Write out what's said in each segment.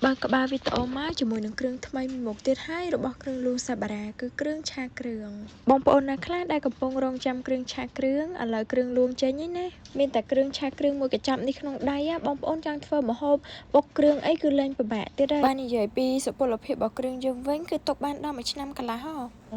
បើក្បាលវីដេអូមកជាមួយនឹងគ្រឿងថ្មីមួយមុខទៀតហើយរបស់គ្រឿងលូសាបារ៉ាគឺគ្រឿងឆាគ្រឿងបងប្អូនណាខ្លះដែលកំពុងរង់ចាំគ្រឿងឆាគ្រឿងឥឡូវគ្រឿងលួងចេញហើយណាមានតែគ្រឿងឆាគ្រឿងមួយកញ្ចប់នេះក្នុងដៃបងប្អូនចង់ធ្វើម្ហូបបុកគ្រឿងអីគឺលែងពិបាកទៀតហើយបាននិយាយពីសុពលភាពរបស់គ្រឿងយើងវិញគឺទុកបានដល់1ឆ្នាំកន្លះហ៎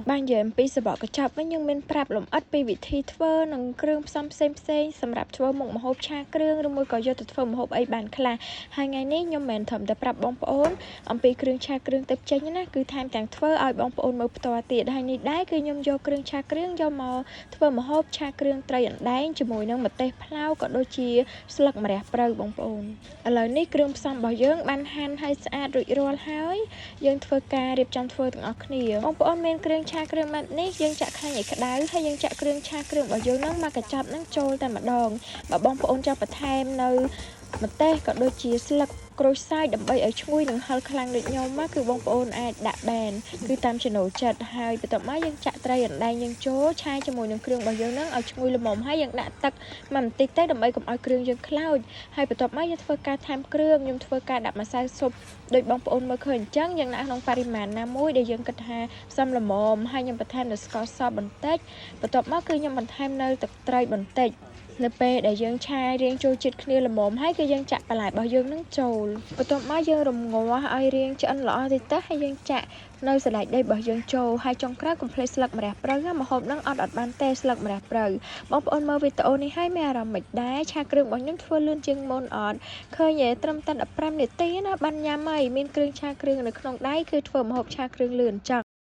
បាននិយាយអំពីសបកកញ្ចប់វិញយើងមានប្រាប់លម្អិតពីវិធីធ្វើនិងគ្រឿងផ្សំផ្សេងសម្រាប់ធ្វើមុខម្ហូបឆាគ្រឿងឬមួយក៏យកទៅធ្វើម្ហូបអីបានខ្លះហើយថ្ងៃនេះខ្ញុំមិនមែនត្រឹមតែប្រាប់បងប្អូនអំពីគ្រឿងឆាគ្រឿងទៅចេញណាគឺថែមទាំងធ្វើឲ្យបងប្អូនមើលផ្ទាល់ទៀតហើយនេះដែរគឺខ្ញុំយកគ្រឿងឆាគ្រឿងយកមកធ្វើម្ហូបឆាគ្រឿងត្រីអណ្ដែងជាមួយនឹងម្ទេសផ្លោកក៏ដូចជាស្លឹកម្រះព្រៅបងប្អូនឥឡូវនេះគ្រឿងផ្សំរបស់យើងបានហាន់ហើយស្អាតរួចរាល់ហើយយើងធ្វើការរៀបចំធ្វើទាំងអស់គ្នាបងប្អូនមានគ្រឿងឆាគ្រឿងម៉ាត់នេះយើងចាក់ខ្លាញ់ឲ្យក្តៅហើយយើងចាក់គ្រឿងឆាគ្រឿងរបស់យើងហ្នឹងមកកញ្ចប់ហ្នឹងចូលតែម្ដងបើបងប្អូនចង់បន្ថែមនៅម្ទេសក៏ដូចជាស្លឹកក្រូចសើចដើម្បីឲ្យឈ្ងុយនិងហឹរខ្លាំងដូចខ្ញុំមកគឺបងប្អូនអាចដាក់បានគឺតាមចំណូលចិត្តហើយបន្ទាប់មកយើងចាក់ត្រីអណ្ដែងយើងចូលឆាជាមួយនឹងគ្រឿងរបស់យើងហ្នឹងឲ្យឈ្ងុយល្មមហើយយើងដាក់ទឹកមកបន្តិចទៅដើម្បីកុំឲ្យគ្រឿងយើងខ្លោចហើយបន្ទាប់មកយើងធ្វើការថែមគ្រឿងខ្ញុំធ្វើការដាក់ម្សៅស៊ុបដូចបងប្អូនមើលឃើញអញ្ចឹងយើងដាក់ក្នុងបរិមាណណាមួយដែលយើងគិតថាសមល្មមហើយខ្ញុំបន្ថែមនៅស្ករសបន្តិចបន្ទាប់មកគឺខ្ញុំបន្ថែមនៅទឹកត្រីបន្តិចនៅពេលដែលយើងឆារៀងចូលជាតិគ្នាល្មមហើយគឺយើងចាក់បន្លែរបស់យើងនឹងចូលបន្ទាប់មកយើងរំងាស់ឲ្យរៀងឆ្អិនល្អតិចទៅហើយយើងចាក់នៅសណ្តែកដីរបស់យើងចូលហើយចុងក្រោយកុំភ្លេចស្លឹកម្រះព្រៅម្ហូបហ្នឹងអត់បានទេស្លឹកម្រះព្រៅបងប្អូនមើលវីដេអូនេះហើយមានអារម្មណ៍មិនដែរឆាគ្រឿងរបស់ខ្ញុំធ្វើលឿនជាងមុនអត់ឃើញទេត្រឹមតែ15នាទីណាបានញ៉ាំហើយមានគ្រឿងឆាគ្រឿងនៅក្នុងដៃគឺធ្វើម្ហូបឆាគ្រឿងលឿនចឹង